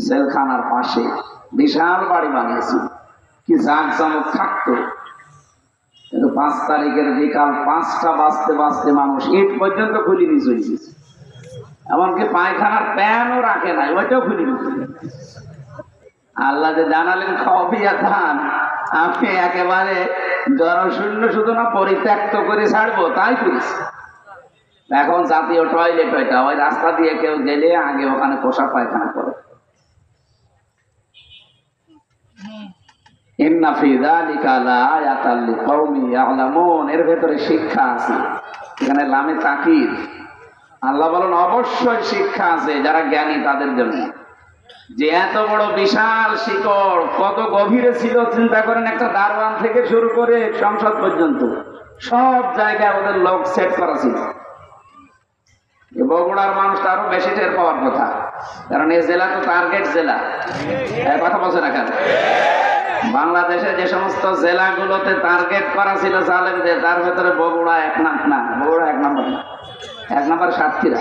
জেলখানার পাশে বিশাল বাড়ি বানিয়েছিল, কি জাঁকজমক থাকতো। কিন্তু 5 তারিখের বিকাল 5টা বাজতে বাজতে মানুষ ইট পর্যন্ত খুলিনি চলে গেছে, এমনকি পায়খানার প্যানও রাখে নাই, ওইটাও খুলিনি। আল্লাহ যে জানালেন খবিয়া ধান, আমি একেবারে জনশূন্য শুধু না পরিত্যক্ত করে ছাড়বো, তাই করেছি। এখন জাতীয় টয়লেট, ওইটা ওই রাস্তা দিয়ে কেউ গেলে আগে ওখানে পোশাক পায়খানা করে। এর ভেতরে শিক্ষা আছে। এখানে লামে তাকিদ, আল্লাহ বলেন অবশ্যই শিক্ষা আছে যারা জ্ঞানী তাদের জন্য। যে এত বড় বিশাল শিকড় কত গভীরে ছিল চিন্তা করেন। একটা দারওয়ান থেকে শুরু করে সংসদ পর্যন্ত সব জায়গায় ওদের লোক সেট করা ছিল। বগুড়ার মানুষ আরো বেশি টের পাওয়ার কথা, কারণ এই জেলা তো টার্গেট জেলা। কথা বলছে না কেন? বাংলাদেশে যে সমস্ত জেলাগুলোতে টার্গেট করা ছিল জালেমদের, তার ভেতরে বগুড়া এক না, বগুড়া 1 নম্বর না। 1 নম্বর সাতক্ষীরা,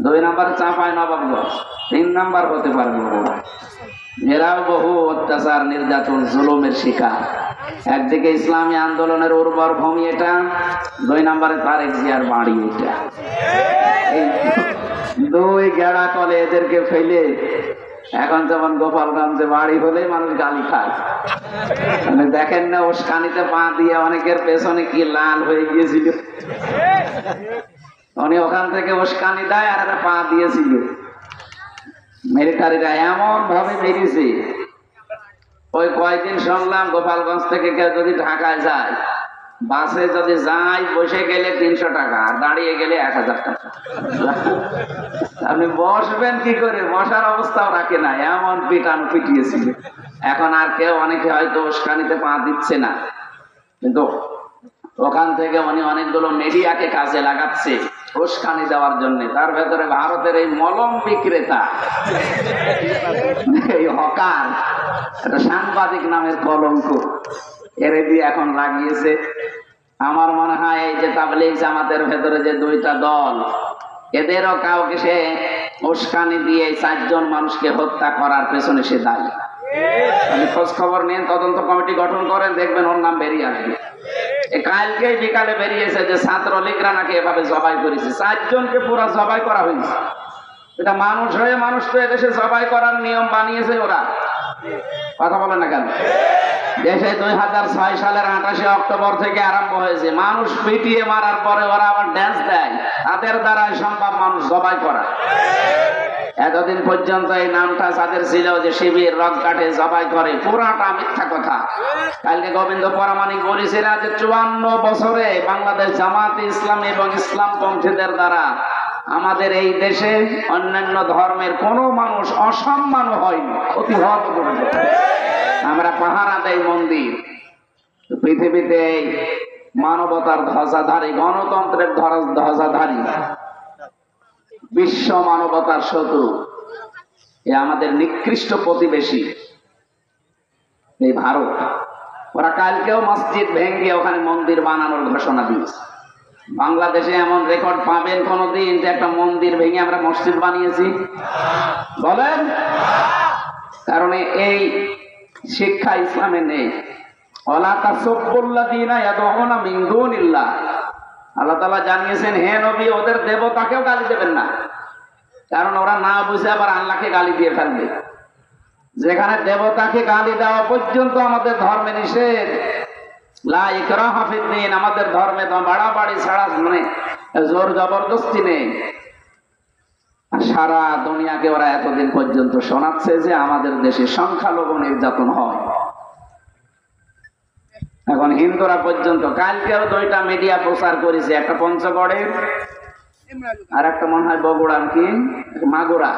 2 নম্বর চাঁপাইনবাবগঞ্জ, 3 নম্বর হতে পারে বগুড়া। এরাও বহু অত্যাচার, নির্যাতন, জুলুমের শিকার। একদিকে ইসলামী আন্দোলনের উর্বর ভূমি এটা, 2 নম্বরে তারেক জিয়ার বাড়ি এটা। দুই গেড়া কলে এদেরকে ফেলে এখন যেমন গোপালগঞ্জে বাড়ি হলে মানুষ গালি খায়। মানে দেখেন না উস্কানিতে পা দিয়ে অনেকের পেছনে কি লাল হয়ে গিয়েছিল, উনি ওখান থেকে উস্কানি দেয় আর একটা পা দিয়েছিল। মিলিটারিরা এমন ভাবে বেরিয়েছে, ওই কয়েকদিন শুনলাম গোপালগঞ্জ থেকে কেউ যদি ঢাকায় যায়, বাসে যদি যায় বসে গেলে 300 টাকা, আর দাঁড়িয়ে গেলে 1000 টাকা। আপনি বসবেন কি করে? বসার অবস্থাও রাখে না, এমন পিটান পিটিয়েছিল। এখন আর কেউ, অনেকে হয়তো উস্কানিতে পা দিচ্ছে না, কিন্তু ওখান থেকে উনি অনেকগুলো মিডিয়াকে কাজে লাগাচ্ছে উস্কানি দেওয়ার জন্য। তার ভেতরে ভারতের এই মলম বিক্রেতা, এই হকার, একটা সাংবাদিক নামের কলঙ্ক এরে দিয়ে এখন লাগিয়েছে। আমার মনে হয় এই যে তাবলীগ জামাতের ভেতরে যে 2টা দল, এদেরও কাউকে সে উস্কানি দিয়ে 4 জন মানুষকে হত্যা করার পেছনে সে দায়ী। আপনি খোঁজ খবর নেন, তদন্ত কমিটি গঠন করেন, দেখবেন ওর নাম বেরিয়ে আসবে। কালকে বিকালে বেরিয়েছে যে ছাত্রলীগরা নাকি এভাবে জবাই করেছে, 4 জনকে পুরো জবাই করা হয়েছে। এটা মানুষ হয়ে মানুষ তো এদেশে জবাই করার নিয়ম বানিয়েছে ওরা। কথা বলেন না কেন? দেশে 2006 সালের 28 অক্টোবর থেকে আরম্ভ হয়েছে। মানুষ পিটিয়ে মারার পরে ওরা আবার ড্যান্স দেয়, তাদের দ্বারাই সম্ভব মানুষ জবাই করা। এতদিন পর্যন্ত এই নামটা যাদের ছিল যে শিবির, রক কাটে, জবাই করে, পুরাটা মিথ্যা কথা। কালকে গোবিন্দ পরামানিক বলেছিলেন যে 54 বছরে বাংলাদেশ জামাতে ইসলামী এবং ইসলামপন্থীদের দ্বারা আমাদের এই দেশে অন্যান্য ধর্মের কোনো মানুষ অসম্মান হয়নি, ক্ষতি হওয়া তো দূরের কথা। আমরা পাহারা দেই মন্দির। পৃথিবীতে মানবতার ধ্বজাধারী, গণতন্ত্রের ধ্বজাধারী, বিশ্ব মানবতার শত্রু এ আমাদের নিকৃষ্ট প্রতিবেশী এই ভারত। ওরা কালকেও মসজিদ ভেঙে ওখানে মন্দির বানানোর ঘোষণা দিয়েছে। বাংলাদেশে এমন রেকর্ড পাবেন কোনদিন যে একটা মন্দির ভেঙে আমরা মসজিদ বানিয়েছি? বলেন। কারণ এই শিক্ষা ইসলামে নেই। ওয়ালা তাসুবুল্লাযীনা ইয়াদউনা মিন দুনিল্লাহ, আল্লাহ তাআলা জানিয়েছেন, হে নবী, ওদের দেবতাকেও গালি দেবেন না, কারণ ওরা না বুঝে আবার আল্লাহকে গালি দিয়ে ফেলবে। যেখানে দেবতাকে গালি দেওয়া পর্যন্ত আমাদের ধর্মে নিষেধ। লা ইকরাহা ফিদ্দীন, আমাদের ধর্মে তো বাড়াবাড়ি ছাড়া মানে জোর জবরদস্তি নেই। সারা দুনিয়াকে ওরা এতদিন পর্যন্ত শোনাচ্ছে যে আমাদের দেশে সংখ্যালঘু নির্যাতন হয়। এখন হিন্দুরা পর্যন্ত, কালকেও 2টা মিডিয়া প্রচার করেছে, একটা পঞ্চগড়ে আর একটা মনে হয় বগুড়া কি মাগুরা।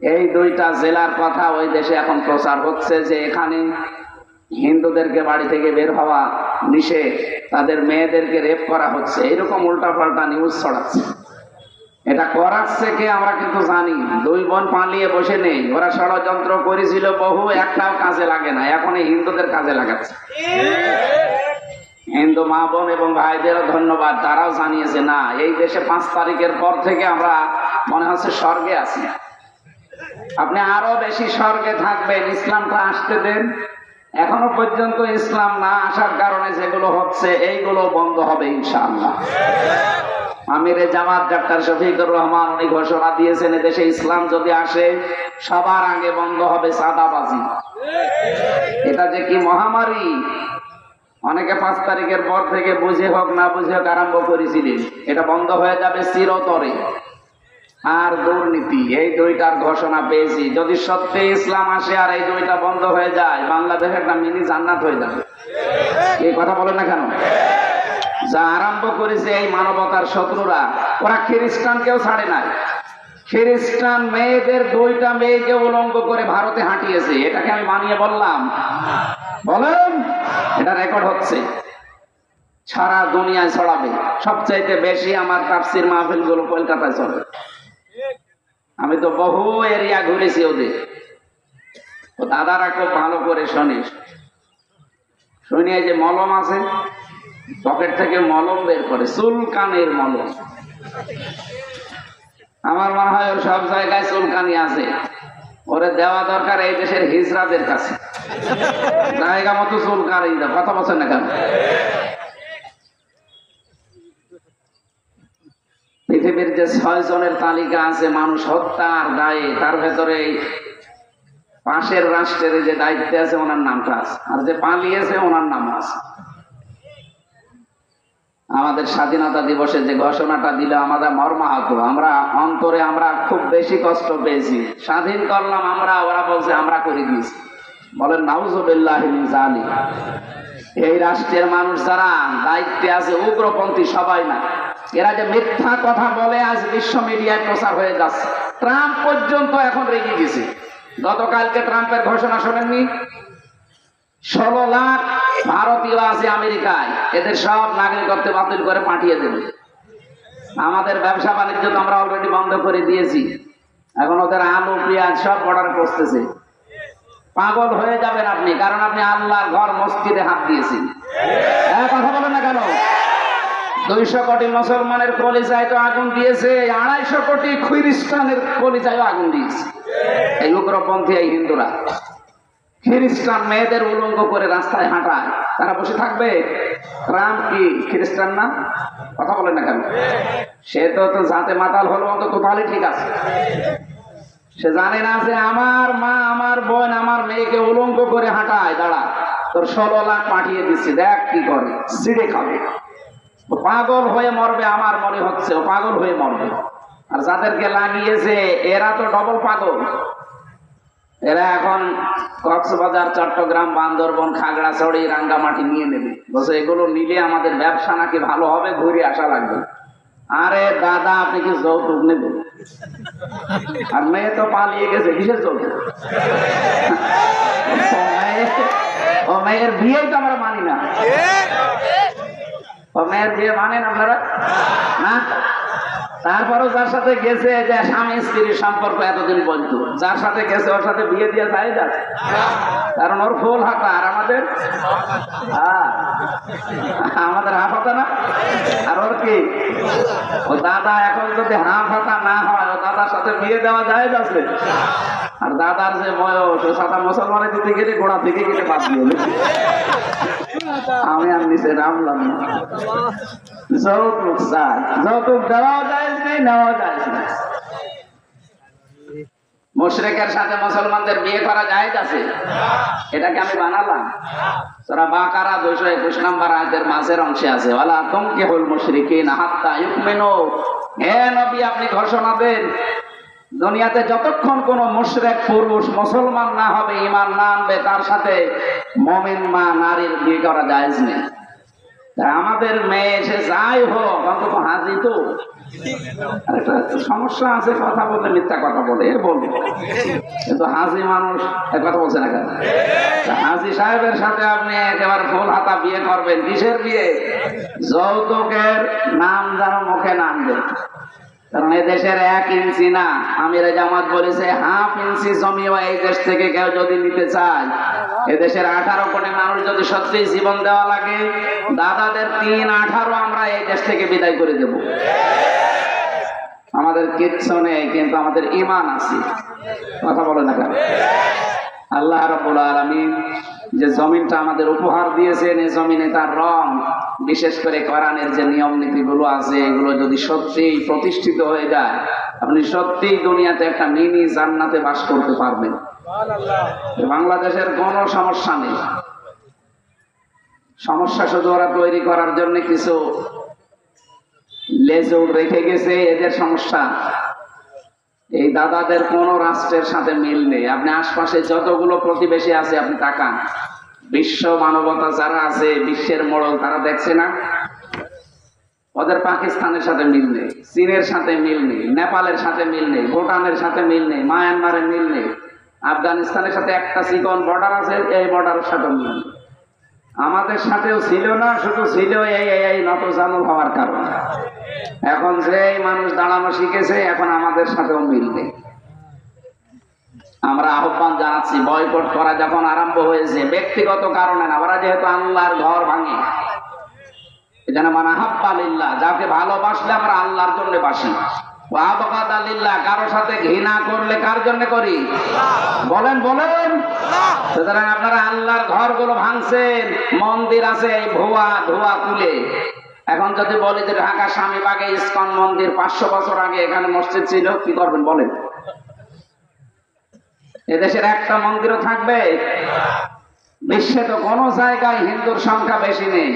এই 2টা জেলার কথা ওই দেশে এখন প্রচার হচ্ছে যে এখানে হিন্দুদেরকে বাড়ি থেকে বের হওয়া নিষেধ, তাদের মেয়েদেরকে রেপ করা হচ্ছে, এরকম উল্টাপাল্টা নিউজ ছড়াচ্ছে। এটা করাচ্ছে কে আমরা কিন্তু জানি। 2 বোন পালিয়ে বসে নেই, ওরা ষড়যন্ত্র করেছিল বহু, একটাও কাজে লাগে না, এখন এই হিন্দুদের কাজে লাগাচ্ছে। হিন্দু মা বোন এবং ভাইদেরও ধন্যবাদ, তারাও জানিয়েছে না এই দেশে 5 তারিখের পর থেকে আমরা মনে হচ্ছে স্বর্গে আছি। আপনি আরো বেশি স্বর্গে থাকবেন, ইসলামটা আসতে দেন। এখনো পর্যন্ত ইসলাম না আসার কারণে যেগুলো হচ্ছে এইগুলো বন্ধ হবে ইনশাআল্লাহ। আমিরে জামাত ডাক্তার শফিকুর রহমান উনি ঘোষণা দিয়েছেন এদেশে ইসলাম যদি আসে সবার আগে বন্ধ হবে চাঁদাবাজি। এটা যে কি মহামারী, অনেকে 5 তারিখের পর থেকে বুঝে হোক না বুঝে হোক আরম্ভ করেছিলেন, এটা বন্ধ হয়ে যাবে চিরতরে। আর দুর্নীতি, এই দুইটার ঘোষণা পেয়েছি। যদি সত্যি ইসলাম আসে আর এই দুইটা বন্ধ হয়ে যায়, বাংলাদেশ একটা মিনি জান্নাত হয়ে যাবে। এই কথা বলেন না কেন? যা আরম্ভ করেছে এই মানবতার শত্রুরা, ওরা খ্রিস্টানকেও ছাড়ে নাই। খ্রিস্টান মেয়েদের 2টা মেয়েকে উলঙ্গ করে ভারতে হাঁটিয়েছে। এটাকে আমি মানিয়ে বললাম? বলেন, এটা রেকর্ড হচ্ছে, সারা দুনিয়ায় ছড়াবে। সবচাইতে বেশি আমার তাফসীর মাহফিল গুলো কলকাতায় চলে। আমি তো বহু এরিয়া ঘুরেছি ওদের। ও দাদারা খুব ভালো করে শোনে। শুনিয়ে যে মলম আছে, পকেট থেকে মলম বের করে, চুলকানির মলম। আমার মনে হয় ওর সব জায়গায় চুলকানি আছে, ওরে দেওয়া দরকার এই দেশের হিজড়াদের কাছে। জায়গা মতো চুলকানি দাও, কথা বলছেন না কেন? পৃথিবীর যে 6 জনের তালিকা আছে মানুষ হত্যার দায়ে, তার ভেতরে পাশের রাষ্ট্রের যে দায়িত্বে আছে ওনার নামটা আছে, আর যে পালিয়েছে ওনার নাম আছে। আমাদের স্বাধীনতা দিবসে যে ঘোষণাটা দিল আমাদের মর্মাহত, আমরা অন্তরে আমরা খুব বেশি কষ্ট পেয়েছি। স্বাধীন করলাম আমরা, ওরা বলছে আমরা করে দিয়েছি। বলেন নাউজুবিল্লাহি মিন যালিক। এই রাষ্ট্রের মানুষ যারা দায়িত্বে আছে উগ্রপন্থী সবাই না, এরা যে মিথ্যা কথা বলে আজ বিশ্ব মিডিয়ায় প্রচার হয়ে যাচ্ছে। ট্রাম্প পর্যন্ত এখন রেগে গেছে। গতকালকে ট্রাম্পের ঘোষণা শোনেননি? 16 লাখ ভারতীয় আছে আমেরিকায়, এদের সব নাগরিকত্ব বাতিল করে পাঠিয়ে দেবে। আমাদের ব্যবসা বাণিজ্য তো আমরা অলরেডি বন্ধ করে দিয়েছি, এখন ওদের আলু পেঁয়াজ সব বর্ডার করতেছে। পাগল হয়ে যাবেন আপনি, কারণ আপনি আল্লাহর ঘর মসজিদে হাত দিয়েছেন। কথা বলেন না কেন? 200 কোটি মুসলমানের কলিজায় তো আগুন দিয়েছে, 250 কোটি খ্রিস্টানের কলিজায় আগুন দিয়েছে এই উগ্রপন্থী এই হিন্দুরা। খ্রিস্টান মেয়েদের উলঙ্গ করে রাস্তায় হাঁটায়, তারা বসে থাকবে? ট্রাম্প কি খ্রিস্টান না? কথা বলেন না কেন? সে তো জাতে মাতাল হলো, অন্তত তাহলে ঠিক আছে। সে জানে না যে আমার মা আমার বোন আমার মেয়েকে উলঙ্গ করে হাঁটায়, দাঁড়া তোর 16 লাখ পাঠিয়ে দিচ্ছি, দেখ কি করে, সিঁড়ে খাবে। ও পাগল হয়ে মরবে, আমার মনে হচ্ছে ও পাগল হয়ে মরবে। আর যাদেরকে লাগিয়েছে এরা তো ডবল পাগল। এরা এখন কক্সবাজার, চট্টগ্রাম, বান্দরবন, খাগড়াছড়ি, রাঙ্গামাটি নিয়ে নেবে। বলছে এগুলো নিলে আমাদের ব্যবসা নাকি ভালো হবে, ঘুরে আসা লাগবে। আরে দাদা, আপনি কি যৌতুক নেবেন? আর মেয়ে তো পালিয়ে গেছে, কিসের যৌতুক? ও মেয়ের বিয়েই তো আমরা মানি না। ও মেয়ের বিয়ে মানেন আপনারা না? তারপরেও যার সাথে গেছে, যে স্বামী স্ত্রীর সম্পর্ক এতদিন বলতো, যার সাথে গেছে ওর সাথে বিয়ে দিয়ে যায় যাচ্ছে, কারণ ওর ফুল হাতা আর আমাদের আমাদের হাফ হাতা না। আর ওর কি ও দাদা, এখন যদি হাফ হাতা না হয় ও দাদার সাথে বিয়ে দেওয়া যায় যাচ্ছে। আর দাদার যে বয়স, ও সাদা মুসলমানের দিতে গেলে গোড়া থেকে কেটে বাদ দিয়ে আমি আর নিচে নামলাম না। যৌতুক চাই, যৌতুক দেওয়াও যায় নেই, নেওয়াও যায় না। মুশরিকের সাথে মুসলমানদের বিয়ে করা যায় আছে? এটাকে আমি বানালাম? সূরা বাকারা 221 নম্বর আয়াতের মাঝের অংশে আছে, ওয়ালা তুনকিহুল মুশরিকিনা হাত্তা ইউমিনু। হে নবী, আপনি ঘোষণা দেন দুনিয়াতে যতক্ষণ কোন মুশরিক পুরুষ মুসলমান না হবে, ঈমান না আনবে, তার সাথে মুমিন মা নারীর বিয়ে করা জায়েজ নেই। আমাদের মেয়ে সে যাই হোক, অন্তত হাজি তো। একটা সমস্যা আছে, কথা বললে মিথ্যা কথা বলে বলবো, কিন্তু হাজি মানুষ কথা বলছে না কেন? হাজি সাহেবের সাথে আপনি একেবারে ফুল হাতা বিয়ে করবেন, কিসের বিয়ে? যৌতুকের নাম যেন মুখে নামবে। কারণ এদেশের 1 ইঞ্চি না, আমিরে জামাত বলেছে হাফ ইঞ্চি জমিও এই দেশ থেকে কেউ যদি নিতে চায়, এদেশের 18 কোটি মানুষ যদি সত্যি জীবন দেওয়া লাগে, দাদাদের 3-18 আমরা এই দেশ থেকে বিদায় করে দেব। আমাদের কিচ্ছু নেই, কিন্তু আমাদের ঈমান আছে। কথা বলে না কেন? আল্লাহ রাব্বুল আলামিন যে জমিনটা আমাদের উপহার দিয়েছেন, এই জমিনে তার রং, বিশেষ করে কোরআনের যে নিয়ম নীতিগুলো আছে, এগুলো যদি সত্যিই প্রতিষ্ঠিত হয়ে যায়, আপনি সত্যিই দুনিয়াতে একটা মিনি জান্নাতে বাস করতে পারবেন। বাংলাদেশের কোনো সমস্যা নেই, সমস্যা শুধু ওরা তৈরি করার জন্য কিছু লেজুর রেখে গেছে, এদের সমস্যা। এই দাদাদের কোন রাষ্ট্রের সাথে মিল নেই। আপনি আশপাশে যতগুলো প্রতিবেশী আছে আপনি তাকান, বিশ্ব মানবতা যারা আছে, বিশ্বের মোড়ল, তারা দেখছে না? ওদের পাকিস্তানের সাথে মিল নেই, চীনের সাথে মিল নেই, নেপালের সাথে মিল নেই, ভুটানের সাথে মিল নেই, মায়ানমারের মিল নেই, আফগানিস্তানের সাথে একটা চিকন বর্ডার আছে, এই বর্ডারের সাথে মিল নেই। আমাদের সাথেও ছিল না, শুধু ছিল এই নতজানু হওয়ার কারণে। এখন যে মানুষ দাঁড়ানো শিখেছে, এখন আমাদের সাথেও মিল নেই। আমরা আহ্বান জানাচ্ছি, বয়কট করা যখন আরম্ভ হয়েছে ব্যক্তিগত কারণে না, ওরা যেহেতু আল্লাহর ঘর ভাঙে, এখানে মানে হাব্বা লিল্লাহ, যাকে ভালোবাসলে আমরা আল্লাহর জন্য বাসি, ওয়াবাগাদা লিল্লাহ, কারো সাথে ঘৃণা করলে কার জন্য করি? বলেন বলেন। সুতরাং আপনারা আল্লাহর ঘরগুলো ভাঙছেন, মন্দির আছে এই ভুয়া ধোয়া তুলে। এখন যদি বলি যে ঢাকা স্বামীবাগে ইসকন মন্দির, 500 বছর আগে এখানে মসজিদ ছিল, কি করবেন বলেন? এদেশের একটা মন্দিরও থাকবে? বিশ্বে তো কোনো জায়গায় হিন্দুর সংখ্যা বেশি নেই,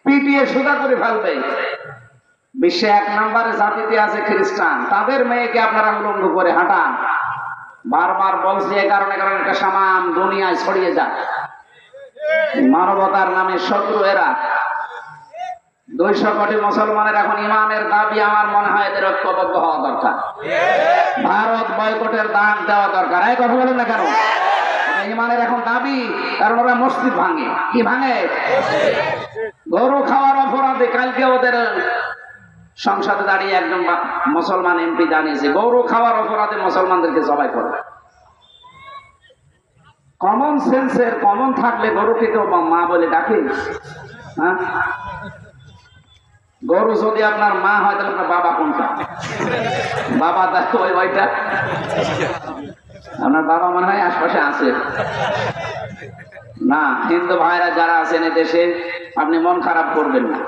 পিটিয়ে সুদা করে ফেলবে। বিশ্বে 1 নম্বরে জাতিতে আছে খ্রিস্টান, তাদের মেয়েকে আপনারা উলঙ্গ করে হাঁটান। বারবার বলছি এই কারণে, কারণ এটা সামান দুনিয়ায় ছড়িয়ে যায়। মানবতার নামে শত্রু এরা। 200 কোটি মুসলমানের এখন ইমানের দাবি, আমার মনে হয় এদের ঐক্যবদ্ধ হওয়া দরকার। ভারত বয়কটের দান দেওয়া দরকার। এই কথা বলেন না কেন? ইমানের এখন দাবি, কারণ ওরা মসজিদ ভাঙে। কি ভাঙে? গরু খাওয়ার অপরাধে কালকে ওদের সংসদে দাঁড়িয়ে একজন মুসলমান এমপি জানিয়েছে, গরু খাওয়ার অপরাধে মুসলমানদেরকে জবাই করে। কমন সেন্সের কমন থাকলে গরুকে কেউ মা বলে ডাকে? হ্যাঁ, গরু যদি আপনার মা হয় তাহলে আপনার বাবা কোনটা? বাবা দেখো ওইটা, আপনার বাবা মনে হয় আশপাশে আছে না। হিন্দু ভাইরা যারা আছেন এদেশে, আপনি মন খারাপ করবেন না।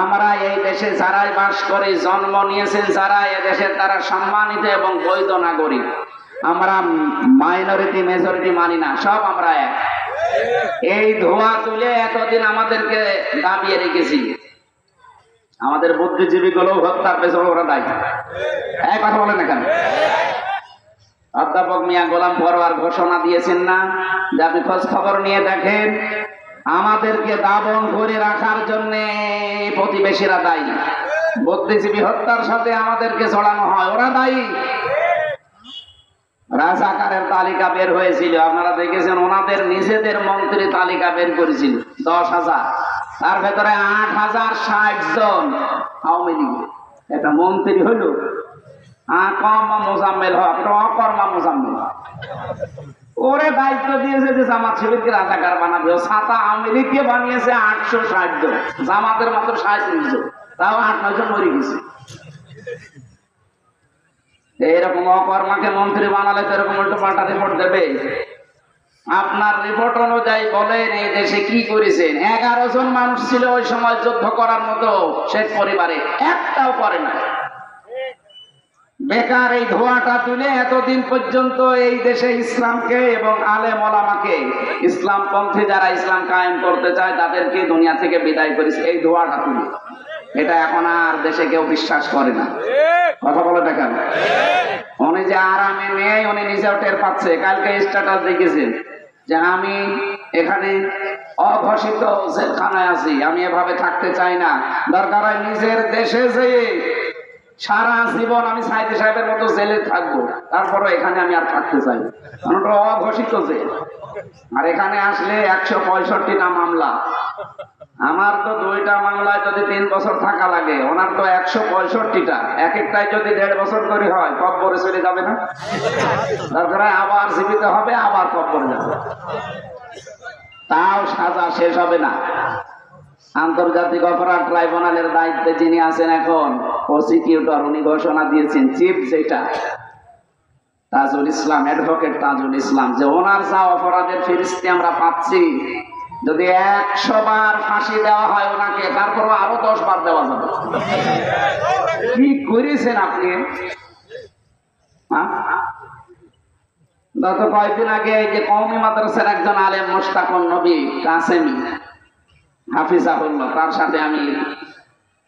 আমরা এই দেশে যারাই বাস করে, জন্ম নিয়েছেন যারা, এদেশের তারা সম্মানিত এবং বৈধ নাগরিক। আমরা মাইনরিটি মেজরিটি মানি না, সব আমরা এক। এই ধোয়া তুলে এতদিন আমাদেরকে দাবিয়ে রেখেছি, আমাদের বুদ্ধিজীবী গুলো হত্যার পেছনে ওরা দায়ী। এক কথা বলেন না কেন? অধ্যাপক মিয়া গোলাম পরোয়ার ঘোষণা দিয়েছেন না যে আপনি খোঁজ খবর নিয়ে দেখেন, আমাদেরকে দাবন করে রাখার জন্য প্রতিবেশীরা দায়ী। বুদ্ধিজীবী হত্যার সাথে আমাদেরকে জড়ানো হয়, ওরা দায়ী। রাজাকারের তালিকা বের হয়েছিল, আপনারা দেখেছেন, ওনাদের নিজেদের মন্ত্রী তালিকা বের করেছিল 10,000, তার ভেতরে 8,060 জন আওয়ামী লীগের। একটা মন্ত্রী হলো আকর্মা মোজাম্মেল হক, অকর্মা মোজাম্মেল। ওরে দায়িত্ব দিয়েছে যে জামাত শিবিরকে রাজাকার বানাবে। ও ছাতা আওয়ামী লীগকে বানিয়েছে 860 জন, জামাতের মাত্র 37 জন, তাও 8-9 জন মরে গেছে। এইরকম অকর্মাকে মন্ত্রী বানালে তো এরকম উল্টো পাল্টা রিপোর্ট দেবে। আপনার রিপোর্ট অনুযায়ী বলেন এই দেশে কি করেছেন? 11 জন মানুষ ছিল ওই সময় যুদ্ধ করার মতো, শেখ পরিবারে একটাও করে না। বেকার এই ধোঁয়াটা তুলে এতদিন পর্যন্ত এই দেশে ইসলামকে এবং আলেম ওলামাকে, ইসলামপন্থী যারা ইসলাম কায়েম করতে চায় তাদেরকে দুনিয়া থেকে বিদায় করেছে এই ধোঁয়াটা তুলে। এটা এখন আর দেশে কেউ বিশ্বাস করে না। কথা বলে দেখেন, উনি যে আরামে নেই উনি নিজেও টের পাচ্ছে। কালকে স্ট্যাটাস দেখেছেন যে আমি এখানে অঘোষিত জেলখানায় আছি, আমি এভাবে থাকতে চাই না, দরকার হয় নিজের দেশে যেয়ে সারা জীবন আমি সাইদি সাহেবের মতো জেলে থাকবো, তারপরে এখানে আমি আর থাকতে চাই। অঘোষিত জেল, আর এখানে আসলে 165টা মামলা। আমার তো 2টা মামলায় যদি 3 বছর থাকা লাগে, ওনার তো 165টা, এক একটাই যদি 1.5 বছর করে হয়, কব্বরে চলে যাবে না? দরকার হয় আবার জীবিত হবে, আবার কব্বরে যাবে, তাও সাজা শেষ হবে না। আন্তর্জাতিক অপরাধ ট্রাইব্যুনালের দায়িত্বে যিনি আছেন এখন, প্রসিকিউটর, উনি ঘোষণা দিয়েছেন, চিফ যেটা তাজুল ইসলাম, অ্যাডভোকেট তাজুল ইসলাম, যে ওনার যা অপরাধের ফিরিস্তি আমরা পাচ্ছি, যদি 100 বার ফাঁসি দেওয়া হয় ওনাকে, তারপরও আরো 10 বার দেওয়া যাবে। কি করেছেন আপনি? গত কয়েকদিন আগে এই যে কওমি মাদ্রাসার একজন আলেম মুশতাকুন নবী কাসেমি হাফিজাহুল্লাহ, তার সাথে আমি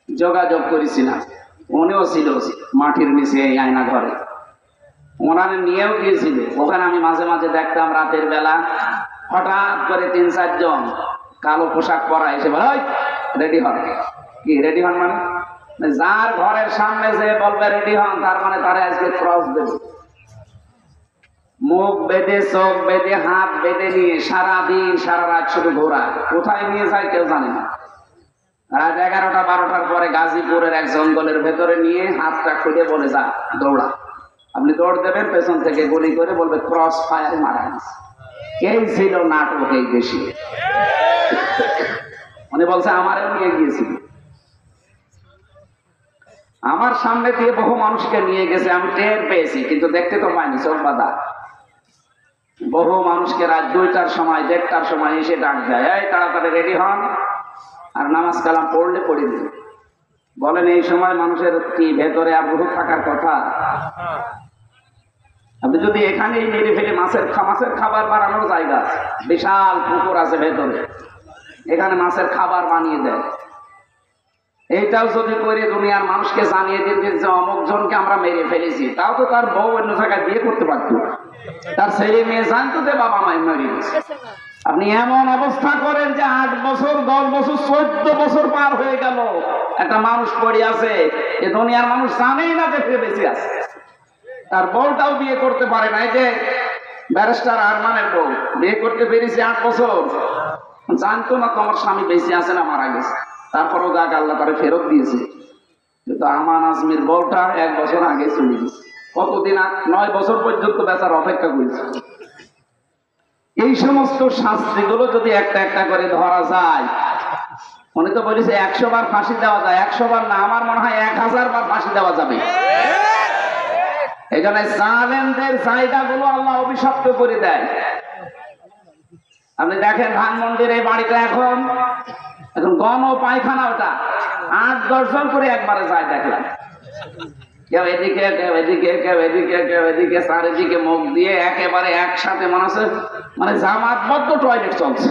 যোগাযোগ করেছিলাম। উনিও ছিল মাটির নিচে এই আয়না ঘরে, ওনারে নিয়েও গিয়েছিল। ওখানে আমি মাঝে মাঝে দেখতাম রাতের বেলা হঠাৎ করে 3-4 জন কালো পোশাক পরা এসে বলে, ওই রেডি হন। কি রেডি হন মানে? যার ঘরের সামনে যে বলবে রেডি হন, তার মানে তারা আজকে ক্রস দেবে। মুখ বেঁধে, চোখ বেঁধে, হাত বেঁধে নিয়ে সারাদিন সারা রাত শুধু ঘোরা, কোথায় নিয়ে যায় কেউ জানে না। রাত 11টা 12টার পরে গাজীপুরের এক জঙ্গলের ভেতরে নিয়ে হাতটা খুলে বলে, যা দৌড়া। আপনি দৌড় দেবেন, পেছন থেকে গুলি করে বলবে ক্রস ফায়ারে মারা গেছে। এই ছিল নাটক এই দেশে। উনি বলছে আমারও নিয়ে গিয়েছিল, আমার সামনে দিয়ে বহু মানুষকে নিয়ে গেছে, আমি টের পেয়েছি, কিন্তু দেখতে তো পাইনি, চোখ বাঁধা। বহু মানুষকে রাত 2টার সময় 1:30টার সময় এসে ডাক দেয়, এই তাড়াতাড়ি রেডি হন আর নামাজ কালাম পড়লে পড়ে দিন। বলেন এই সময় মানুষের কি ভেতরে আর রূহ থাকার কথা? আপনি যদি এখানেই মেরে ফেলে মাছের খাবার বানানোর জায়গা আছে, বিশাল পুকুর আছে ভেতরে, এখানে মাছের খাবার বানিয়ে দেয়। এইটাও যদি করে দুনিয়ার মানুষকে জানিয়ে দিন যে অমুক জনকে আমরা মেরে ফেলেছি, তাও তো তার বউ অন্য জায়গায় বিয়ে করতে পারত, তার ছেলে মেয়ে জানতো যে বাবা মায়ের মেরে গেছে। আপনি এমন অবস্থা করেন যে 8 বছর 10 বছর 14 বছর পার হয়ে গেল, একটা মানুষ পড়ে আছে, এ দুনিয়ার মানুষ জানেই না যে বেঁচে আছে, তার বউটাও বিয়ে করতে পারে না। এই যে ব্যারিস্টার আরমানের বউ বিয়ে করতে পেরেছে 8 বছর, জানতো না তোমার স্বামী বেঁচে আছে না মারা গেছে, তারপরও যাক আল্লাহ তারে ফেরত দিয়েছে। কিন্তু আমান আজমির বউটা 1 বছর আগে চলে গেছে। কতদিন? 9 বছর পর্যন্ত বেচার অপেক্ষা করেছে। এই সমস্ত শাস্তিগুলো যদি একটা একটা করে ধরা যায়, উনি তো বলেছে 100 বার ফাঁসি দেওয়া যায়, 100 বার না, আমার মনে হয় 1000 বার ফাঁসি দেওয়া যাবে। এখানে জালেমদের জায়গাগুলো আল্লাহ অভিশপ্ত করে দেয়। আপনি দেখেন ধানমন্ডির এই বাড়িটা এখন গণ পায়খানা, ওটা 8-10 জন করে একবারে যায়, দেখলাম কেউ এদিকে কেউ এদিকে কেউ এদিকে কেউ এদিকে, চারিদিকে মুখ দিয়ে একেবারে একসাথে মনে হচ্ছে মানে জামাতবদ্ধ টয়লেট চলছে।